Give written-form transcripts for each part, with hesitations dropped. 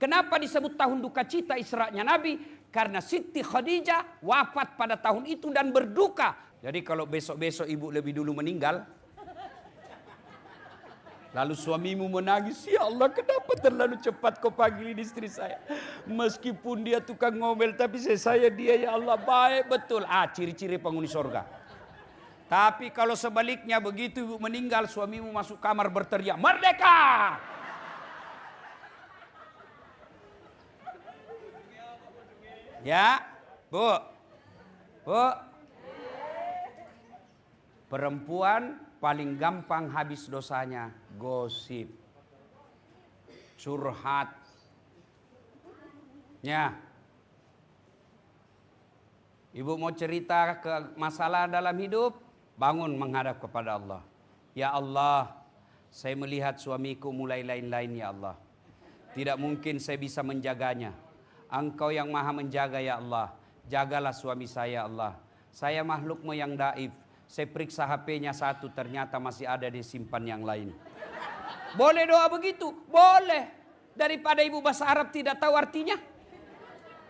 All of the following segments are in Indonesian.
Kenapa disebut tahun duka cita Isra'nya Nabi? Karena Siti Khadijah wafat pada tahun itu dan berduka. Jadi kalau besok-besok ibu lebih dulu meninggal, lalu suamimu menangis, ya Allah kenapa terlalu cepat kau panggilin istri saya. Meskipun dia tukang ngomel, tapi saya dia ya Allah baik betul. Ciri-ciri penghuni surga. Tapi kalau sebaliknya begitu ibu meninggal, suamimu masuk kamar berteriak, merdeka! Ya, Bu. Perempuan paling gampang habis dosanya gosip, curhat. Ya. Ibu mau cerita ke masalah dalam hidup, bangun menghadap kepada Allah. Ya Allah, saya melihat suamiku mulai lain-lain ya Allah. Tidak mungkin saya bisa menjaganya. Engkau yang maha menjaga ya Allah. Jagalah suami saya Allah. Saya makhlukmu yang daif. Saya periksa HP-nya satu, ternyata masih ada disimpan yang lain. Boleh doa begitu? Boleh. Daripada ibu bahasa Arab tidak tahu artinya.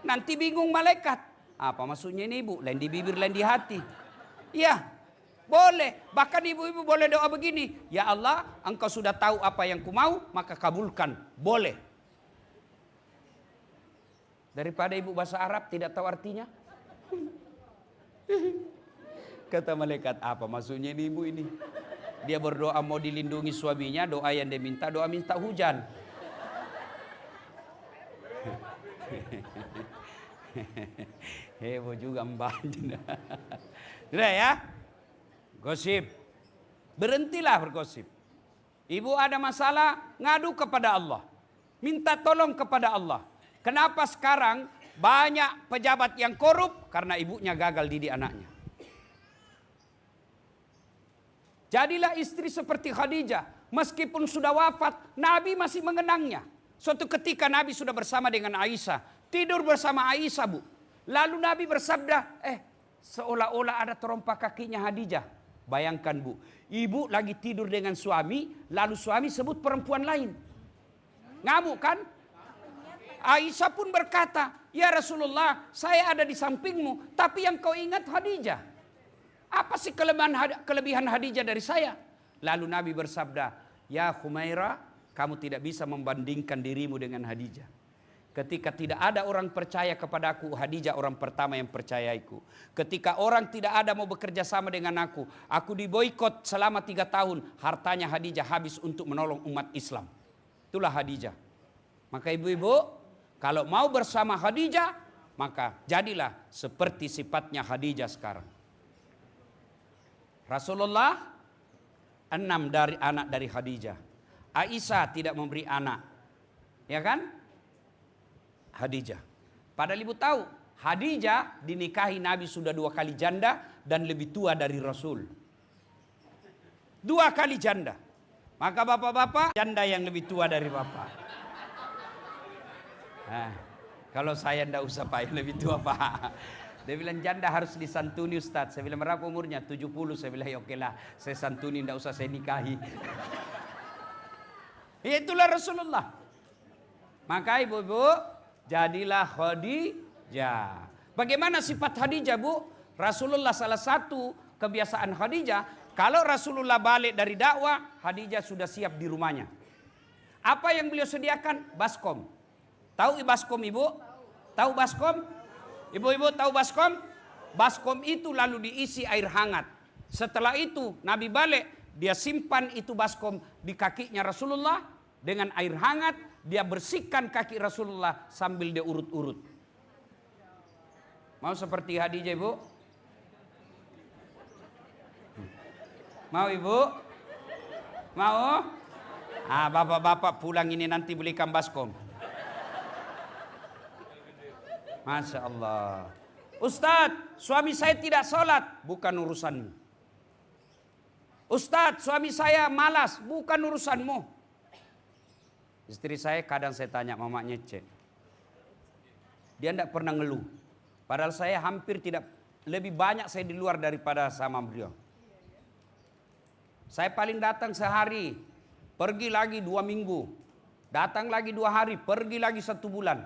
Nanti bingung malaikat. Apa maksudnya ini ibu? Lain di bibir, lain di hati. Ya, boleh. Bahkan ibu-ibu boleh doa begini. Ya Allah, engkau sudah tahu apa yang ku mau, maka kabulkan. Boleh. Daripada ibu bahasa Arab tidak tahu artinya. Kata malaikat, apa maksudnya ini ibu ini? Dia berdoa mau dilindungi suaminya, doa yang dia minta, doa minta hujan. Heboh juga mbak. Sudah ya? Gosip. Berhentilah bergosip. Ibu ada masalah, ngadu kepada Allah. Minta tolong kepada Allah. Kenapa sekarang banyak pejabat yang korup? Karena ibunya gagal didik anaknya. Jadilah istri seperti Khadijah. Meskipun sudah wafat, Nabi masih mengenangnya. Suatu ketika Nabi sudah bersama dengan Aisyah. Tidur bersama Aisyah, Bu. Lalu Nabi bersabda, seolah-olah ada terompak kakinya Khadijah. Bayangkan, Bu. Ibu lagi tidur dengan suami, lalu suami sebut perempuan lain. Ngamuk kan? Aisyah pun berkata, ya Rasulullah, saya ada di sampingmu, tapi yang kau ingat Khadijah. Apa sih kelebihan Khadijah dari saya? Lalu Nabi bersabda, ya Khumairah, kamu tidak bisa membandingkan dirimu dengan Khadijah. Ketika tidak ada orang percaya kepadaku, Khadijah orang pertama yang percayaiku. Ketika orang tidak ada mau bekerja sama dengan aku diboikot selama 3 tahun, hartanya Khadijah habis untuk menolong umat Islam. Itulah Khadijah. Maka ibu-ibu, kalau mau bersama Khadijah, maka jadilah seperti sifatnya Khadijah sekarang. Rasulullah 6 dari anak dari Khadijah. Aisyah tidak memberi anak. Ya kan? Khadijah. Padahal ibu tahu, Khadijah dinikahi Nabi sudah 2 kali janda dan lebih tua dari Rasul. 2 kali janda. Maka bapak-bapak, janda yang lebih tua dari bapak. Kalau saya ndak usah Pak, yang lebih tua Pak. Dia bilang janda harus disantuni Ustaz. Saya bilang berapa umurnya? 70. Saya bilang ya oke lah, saya santuni, ndak usah saya nikahi. Itulah Rasulullah. Maka ibu-ibu, jadilah Khadijah. Bagaimana sifat Khadijah, Bu? Rasulullah salah satu kebiasaan Khadijah, kalau Rasulullah balik dari dakwah, Khadijah sudah siap di rumahnya. Apa yang beliau sediakan? Baskom. Tahu baskom ibu? Tahu baskom? Ibu-ibu tahu baskom? Baskom itu lalu diisi air hangat. Setelah itu Nabi balik, dia simpan itu baskom di kakinya Rasulullah dengan air hangat. Dia bersihkan kaki Rasulullah sambil dia urut-urut. Mau seperti Khadijah ibu? Mau ibu? Mau? Bapak-bapak pulang ini nanti belikan baskom. Masya Allah. Ustadz, suami saya tidak sholat. Bukan urusanmu. Ustadz, suami saya malas. Bukan urusanmu. Istri saya kadang saya tanya, mamanya cek. Dia tidak pernah ngeluh. Padahal saya hampir tidak, lebih banyak saya di luar daripada sama beliau. Saya paling datang sehari. Pergi lagi 2 minggu. Datang lagi 2 hari, pergi lagi 1 bulan.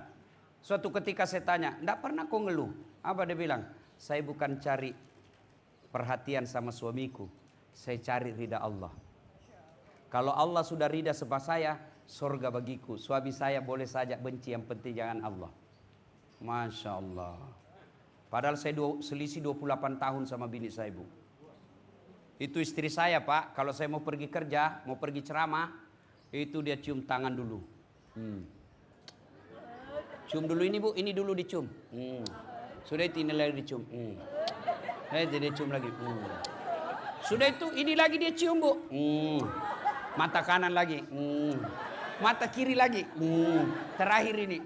Suatu ketika saya tanya, enggak pernah kau ngeluh? Apa dia bilang? Saya bukan cari perhatian sama suamiku, saya cari ridha Allah. Kalau Allah sudah ridha sama saya, surga bagiku. Suami saya boleh saja benci, yang penting jangan Allah. Masya Allah. Padahal saya selisih 28 tahun sama bini saya, Bu. Itu istri saya, Pak. Kalau saya mau pergi kerja, mau pergi ceramah, itu dia cium tangan dulu. Cium dulu ini, Bu. Ini dulu dicium. Sudah itu ini lagi dicium. Dia cium lagi. Sudah itu ini lagi dia cium, Bu. Mata kanan lagi. Mata kiri lagi. Terakhir ini.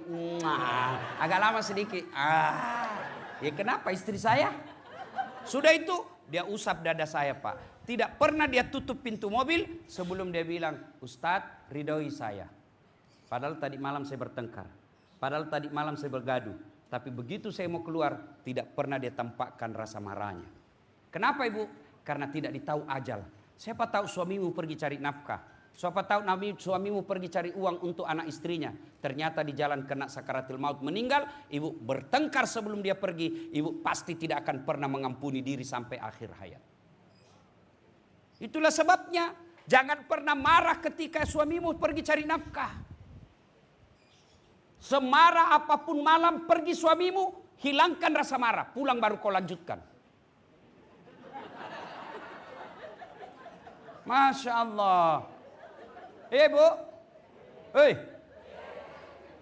Agak lama sedikit. Ya kenapa istri saya? Sudah itu dia usap dada saya, Pak. Tidak pernah dia tutup pintu mobil sebelum dia bilang, Ustadz ridhoi saya. Padahal tadi malam saya bertengkar. Padahal tadi malam saya bergaduh. Tapi begitu saya mau keluar, tidak pernah dia tampakkan rasa marahnya. Kenapa, Ibu? Karena tidak ditahu ajal. Siapa tahu suamimu pergi cari nafkah. Siapa tahu suamimu pergi cari uang untuk anak istrinya. Ternyata di jalan kena sakaratul maut meninggal. Ibu bertengkar sebelum dia pergi. Ibu pasti tidak akan pernah mengampuni diri sampai akhir hayat. Itulah sebabnya jangan pernah marah ketika suamimu pergi cari nafkah. Semarah apapun malam pergi suamimu, hilangkan rasa marah. Pulang baru kau lanjutkan. Masya Allah. Bu.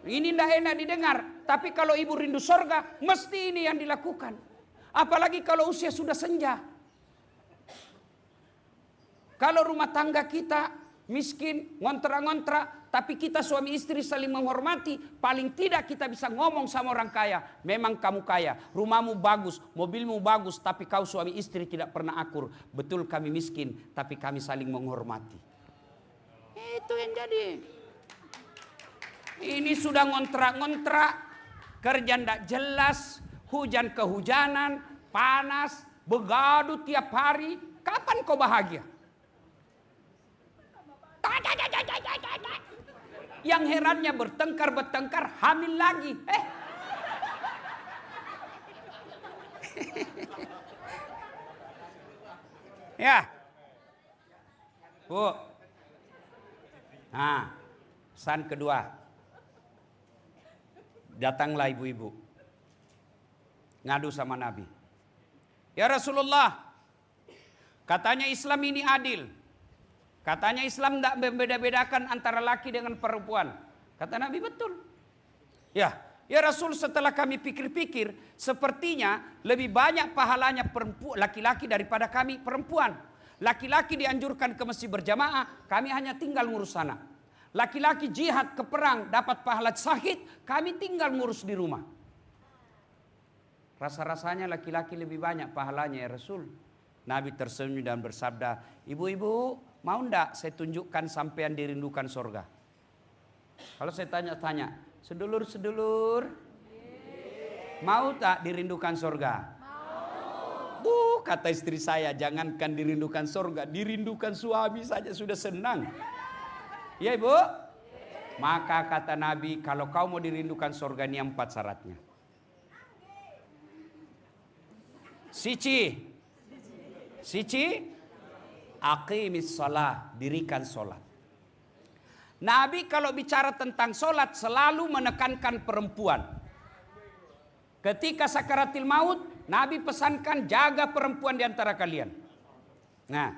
Ini tidak enak didengar. Tapi kalau ibu rindu sorga, mesti ini yang dilakukan. Apalagi kalau usia sudah senja. Kalau rumah tangga kita miskin, ngontrak-ngontrak, tapi kita suami istri saling menghormati, paling tidak kita bisa ngomong sama orang kaya, memang kamu kaya, rumahmu bagus, mobilmu bagus, tapi kau suami istri tidak pernah akur. Betul kami miskin, tapi kami saling menghormati. Itu yang jadi. Ini sudah ngontrak-ngontrak, kerja tidak jelas, hujan kehujanan, panas, begaduh tiap hari. Kapan kau bahagia? Yang herannya bertengkar, hamil lagi. Ya. Bu. Nah, pesan kedua. Datanglah ibu-ibu. Ngadu sama Nabi. Ya Rasulullah, katanya Islam ini adil. Katanya Islam tidak membeda-bedakan antara laki dengan perempuan. Kata Nabi, betul. Ya Rasul, setelah kami pikir-pikir, sepertinya lebih banyak pahalanya laki-laki daripada kami perempuan. Laki-laki dianjurkan ke masjid berjamaah, kami hanya tinggal ngurus sana. Laki-laki jihad ke perang dapat pahala syahid, kami tinggal ngurus di rumah. Rasa-rasanya laki-laki lebih banyak pahalanya ya Rasul. Nabi tersenyum dan bersabda, ibu-ibu, mau ndak saya tunjukkan sampean dirindukan surga? Kalau saya tanya-tanya, sedulur-sedulur, mau tak dirindukan surga? Mau. Kata istri saya, jangankan dirindukan surga, dirindukan suami saja sudah senang. Ya ibu? Maka kata Nabi, kalau kau mau dirindukan surga ini 4 syaratnya. Sici, aqimis shalah, dirikan sholat. Nabi kalau bicara tentang sholat selalu menekankan perempuan. Ketika sakaratil maut, Nabi pesankan jaga perempuan di antara kalian. Nah,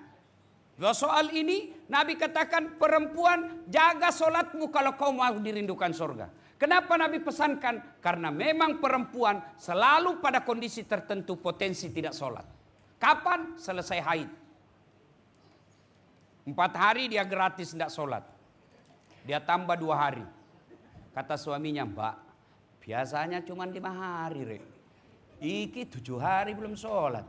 soal ini Nabi katakan perempuan jaga sholatmu kalau kau mau dirindukan surga. Kenapa Nabi pesankan? Karena memang perempuan selalu pada kondisi tertentu potensi tidak sholat. Kapan? Selesai haid. 4 hari dia gratis tidak sholat. Dia tambah 2 hari. Kata suaminya, Mbak, biasanya cuma 5 hari. Rek. Iki 7 hari belum sholat.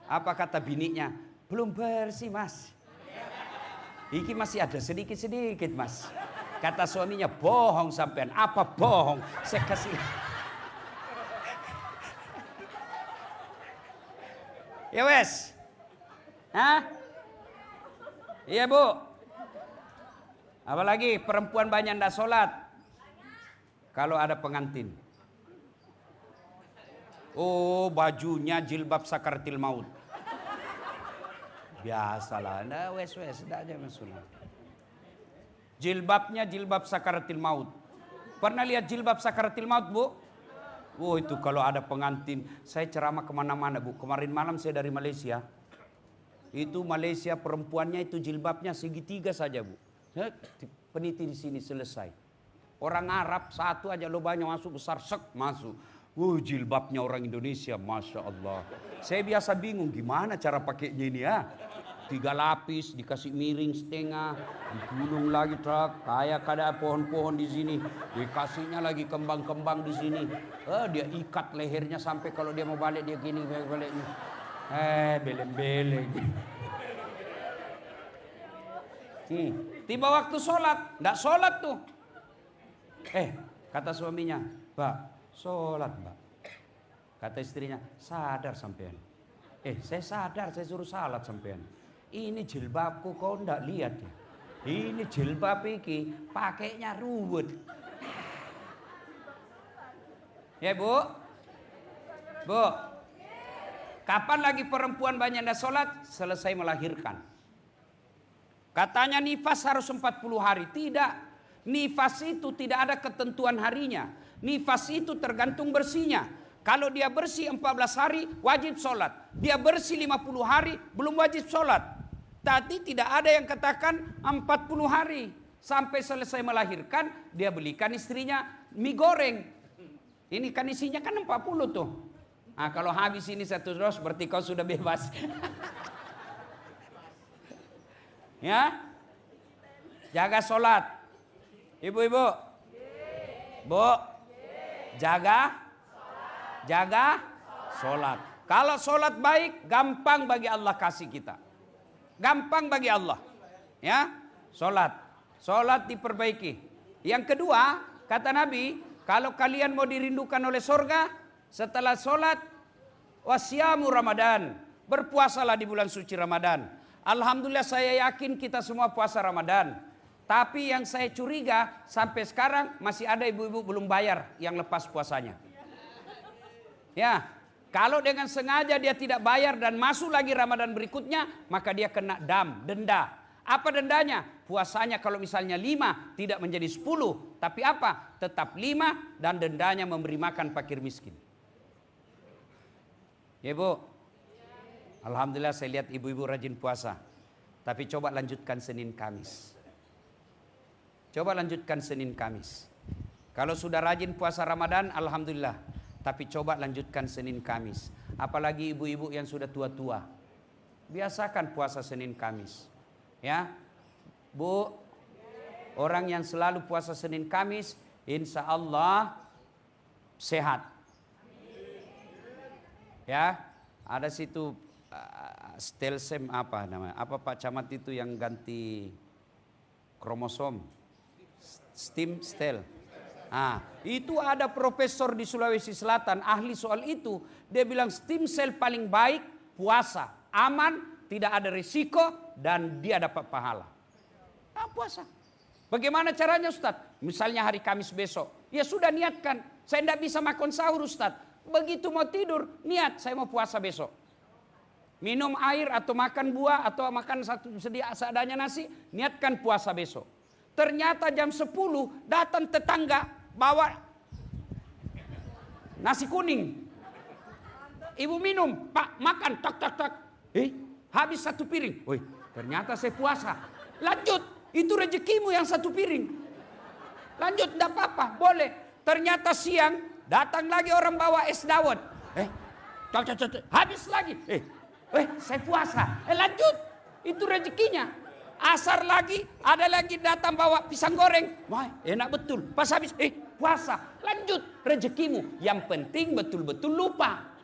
Apa kata bininya? Belum bersih mas. Iki masih ada sedikit-sedikit mas. Kata suaminya, bohong sampean. Apa bohong? Saya kasih. Ya wes. Hah? Iya bu. Apalagi perempuan banyak ndak sholat kalau ada pengantin. Oh, bajunya jilbab sakaratil maut. Biasalah, ndak wes ndak aja masalah. Jilbabnya jilbab sakaratil maut. Pernah lihat jilbab sakaratil maut, Bu? Oh, itu kalau ada pengantin. Saya ceramah kemana-mana, Bu. Kemarin malam saya dari Malaysia. Itu Malaysia perempuannya itu jilbabnya segitiga saja, Bu. Peniti di sini selesai. Orang Arab satu aja lubangnya masuk besar, sek masuk. Jilbabnya orang Indonesia, Masya Allah. Saya biasa bingung gimana cara pakainya ini ya. 3 lapis, dikasih miring setengah, digulung lagi truk, kayak ada pohon-pohon di sini, dikasihnya lagi kembang-kembang di sini. Dia ikat lehernya sampai kalau dia mau balik dia gini baliknya. Beleng-beleng. Tiba waktu sholat, ndak sholat tuh. Kata suaminya, Mbak, sholat Mbak. Kata istrinya, sadar sampean. Saya sadar, saya suruh salat sampean. Ini jilbabku kau ndak lihat ya. Ini jilbab iki pakainya ruwet. Ya Bu? Bu, kapan lagi perempuan banyak ndak sholat? Selesai melahirkan. Katanya nifas harus 40 hari. Tidak. Nifas itu tidak ada ketentuan harinya. Nifas itu tergantung bersihnya. Kalau dia bersih 14 hari wajib sholat. Dia bersih 50 hari belum wajib sholat. Tadi tidak ada yang katakan 40 hari. Sampai selesai melahirkan dia belikan istrinya mie goreng. Ini kan isinya kan 40 tuh. Nah, kalau habis ini 1 dos berarti kau sudah bebas. Ya, jaga sholat. Ibu-ibu, Bu, jaga sholat. Kalau sholat baik, gampang bagi Allah kasih kita. Gampang bagi Allah. Ya, sholat diperbaiki. Yang kedua, kata Nabi, kalau kalian mau dirindukan oleh surga, setelah sholat, wasyamu Ramadan. Berpuasalah di bulan suci Ramadan. Alhamdulillah saya yakin kita semua puasa Ramadan. Tapi yang saya curiga sampai sekarang masih ada ibu-ibu belum bayar yang lepas puasanya. Ya, kalau dengan sengaja dia tidak bayar dan masuk lagi Ramadan berikutnya, maka dia kena denda. Apa dendanya? Puasanya kalau misalnya 5 tidak menjadi 10. Tapi apa? Tetap 5 dan dendanya memberi makan fakir miskin. Ya Bu, alhamdulillah saya lihat ibu-ibu rajin puasa. Tapi coba lanjutkan Senin Kamis. Coba lanjutkan Senin Kamis. Kalau sudah rajin puasa Ramadan, alhamdulillah. Tapi coba lanjutkan Senin Kamis. Apalagi ibu-ibu yang sudah tua-tua. Biasakan puasa Senin Kamis. Ya, Bu, orang yang selalu puasa Senin Kamis, insya Allah sehat. Ya, ada situ Stelsem apa namanya? Apa Pak Camat itu yang ganti kromosom? Stem. Itu ada profesor di Sulawesi Selatan ahli soal itu. Dia bilang stem cell paling baik puasa, aman, tidak ada risiko dan dia dapat pahala. Puasa. Bagaimana caranya Ustaz? Misalnya hari Kamis besok, ya sudah niatkan. Saya tidak bisa makan sahur Ustaz. Begitu mau tidur, niat saya mau puasa besok. Minum air atau makan buah atau makan seadanya nasi, niatkan puasa besok. Ternyata jam 10 datang tetangga bawa nasi kuning. Ibu minum, Pak makan, tak. Habis 1 piring. Ternyata saya puasa. Lanjut, itu rezekimu yang 1 piring. Lanjut, tidak apa-apa, boleh. Ternyata siang datang lagi orang bawa es dawet. Habis lagi. Saya puasa. Lanjut, itu rezekinya. Asar lagi, ada lagi datang bawa pisang goreng. Wah, enak betul. Pas habis, puasa. Lanjut, rezekimu. Yang penting betul-betul lupa.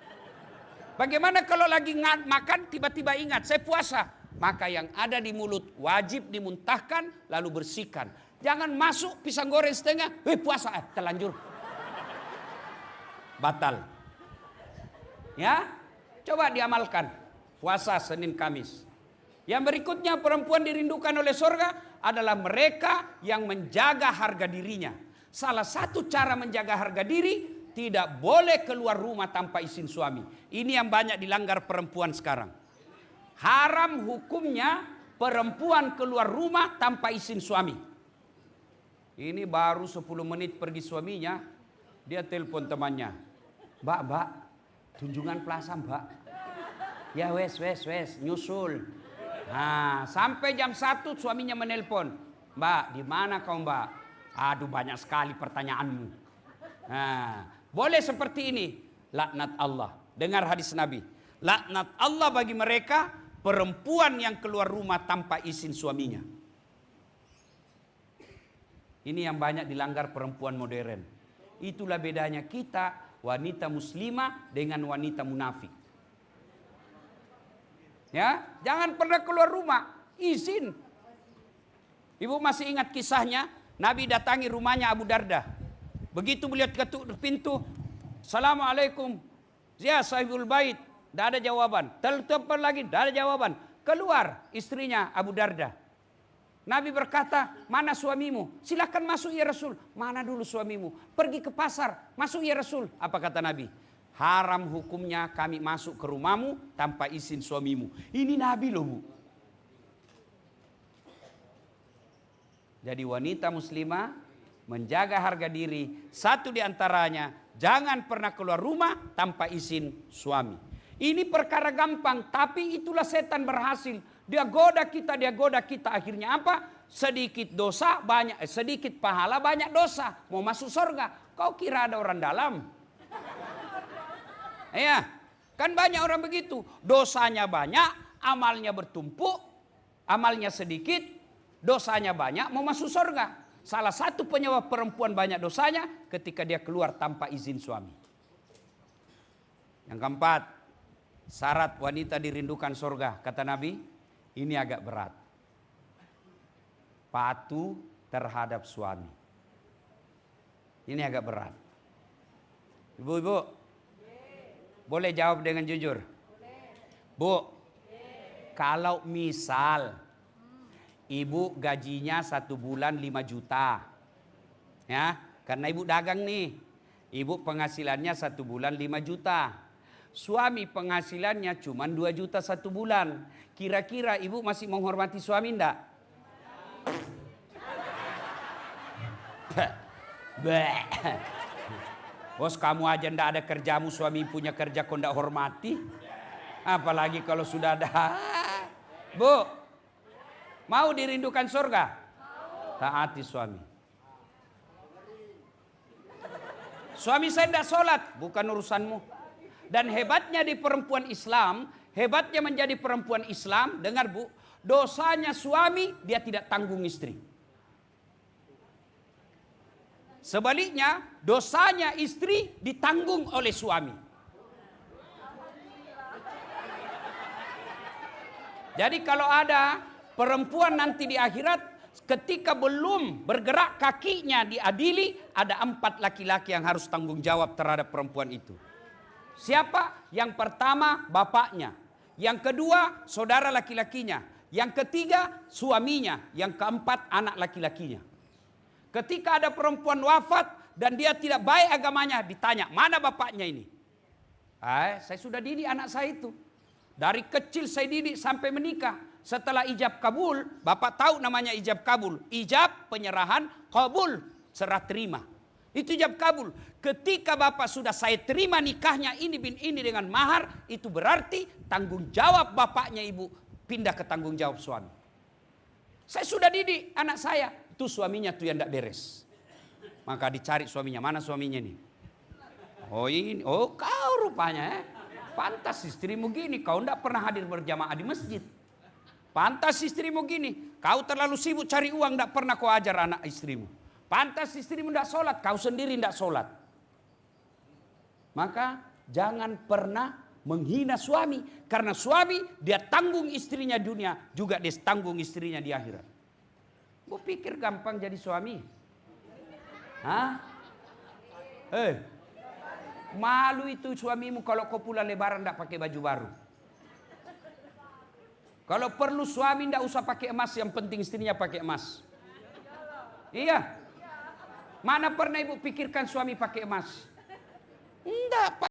Bagaimana kalau lagi makan tiba-tiba ingat, saya puasa. Maka yang ada di mulut wajib dimuntahkan lalu bersihkan. Jangan masuk pisang goreng setengah, puasa, terlanjur. Batal. Ya, coba diamalkan. Puasa Senin Kamis. Yang berikutnya perempuan dirindukan oleh surga adalah mereka yang menjaga harga dirinya. Salah satu cara menjaga harga diri, tidak boleh keluar rumah tanpa izin suami. Ini yang banyak dilanggar perempuan sekarang. Haram hukumnya perempuan keluar rumah tanpa izin suami. Ini baru 10 menit pergi suaminya, dia telepon temannya. Mbak, Tunjungan Plaza mbak. Ya wes, nyusul. Nah, sampai jam 1 suaminya menelpon. Mbak, di mana kau mbak? Aduh banyak sekali pertanyaanmu. Nah, boleh seperti ini. Laknat Allah. Dengar hadis Nabi. Laknat Allah bagi mereka perempuan yang keluar rumah tanpa izin suaminya. Ini yang banyak dilanggar perempuan modern. Itulah bedanya kita wanita muslimah dengan wanita munafik. Ya, jangan pernah keluar rumah, izin. Ibu masih ingat kisahnya, Nabi datangi rumahnya Abu Darda. Begitu beliau ketuk pintu, Assalamualaikum, ya sahibul bait, tidak ada jawaban. Telepon lagi, tidak ada jawaban. Keluar istrinya Abu Darda. Nabi berkata, mana suamimu? Silakan masuk ya Rasul. Mana dulu suamimu? Pergi ke pasar, masuk ya Rasul. Apa kata Nabi? Haram hukumnya kami masuk ke rumahmu tanpa izin suamimu. Ini Nabi loh bu. Jadi wanita muslimah menjaga harga diri. Satu di antaranya, jangan pernah keluar rumah tanpa izin suami. Ini perkara gampang, tapi itulah setan berhasil. Dia goda kita. Akhirnya apa? Sedikit dosa, sedikit pahala, banyak dosa. Mau masuk surga. Kau kira ada orang dalam? Ya, kan banyak orang begitu. Dosanya banyak, amalnya bertumpuk, amalnya sedikit, dosanya banyak, mau masuk surga. Salah satu penyebab perempuan banyak dosanya ketika dia keluar tanpa izin suami. Yang keempat, syarat wanita dirindukan surga. Kata Nabi, ini agak berat. Patuh terhadap suami. Ini agak berat. Ibu-ibu, boleh jawab dengan jujur? Bu, kalau misal ibu gajinya 1 bulan 5 juta. Ya, karena ibu dagang nih. Ibu penghasilannya 1 bulan 5 juta. Suami penghasilannya cuma 2 juta 1 bulan. Kira-kira ibu masih menghormati suami enggak? Bos, kamu aja ndak ada kerjamu, suami punya kerja kau ndak hormati. Apalagi kalau sudah ada. Bu, mau dirindukan surga? Taati suami. Suami saya ndak sholat, bukan urusanmu. Dan hebatnya di perempuan Islam, hebatnya menjadi perempuan Islam, dengar bu, dosanya suami dia tidak tanggung istri. Sebaliknya, dosanya istri ditanggung oleh suami. Jadi kalau ada perempuan nanti di akhirat, ketika belum bergerak kakinya diadili, ada 4 laki-laki yang harus tanggung jawab terhadap perempuan itu. Siapa? Yang pertama, bapaknya. Yang kedua, saudara laki-lakinya. Yang ketiga, suaminya. Yang keempat, anak laki-lakinya. Ketika ada perempuan wafat dan dia tidak baik agamanya, ditanya, mana bapaknya ini? Saya sudah didik anak saya itu. Dari kecil saya didik sampai menikah. Setelah ijab kabul, bapak tahu namanya ijab kabul. Ijab penyerahan, kabul serah terima. Itu ijab kabul. Ketika bapak sudah saya terima nikahnya ini bin ini dengan mahar, itu berarti tanggung jawab bapaknya ibu pindah ke tanggung jawab suami. Saya sudah didik anak saya. Itu suaminya tuh yang tidak beres. Maka dicari suaminya. Mana suaminya nih? Oh ini. Oh kau rupanya. Pantas istrimu gini. Kau tidak pernah hadir berjamaah di masjid. Pantas istrimu gini. Kau terlalu sibuk cari uang. Tidak pernah kau ajar anak istrimu. Pantas istrimu tidak sholat. Kau sendiri tidak sholat. Maka jangan pernah menghina suami. Karena suami dia tanggung istrinya dunia. Juga dia tanggung istrinya di akhirat. Gue pikir gampang jadi suami. Hah? Malu itu suamimu kalau kau pulang lebaran tidak pakai baju baru. Kalau perlu suami tidak usah pakai emas, yang penting istrinya pakai emas. Iya. Mana pernah ibu pikirkan suami pakai emas?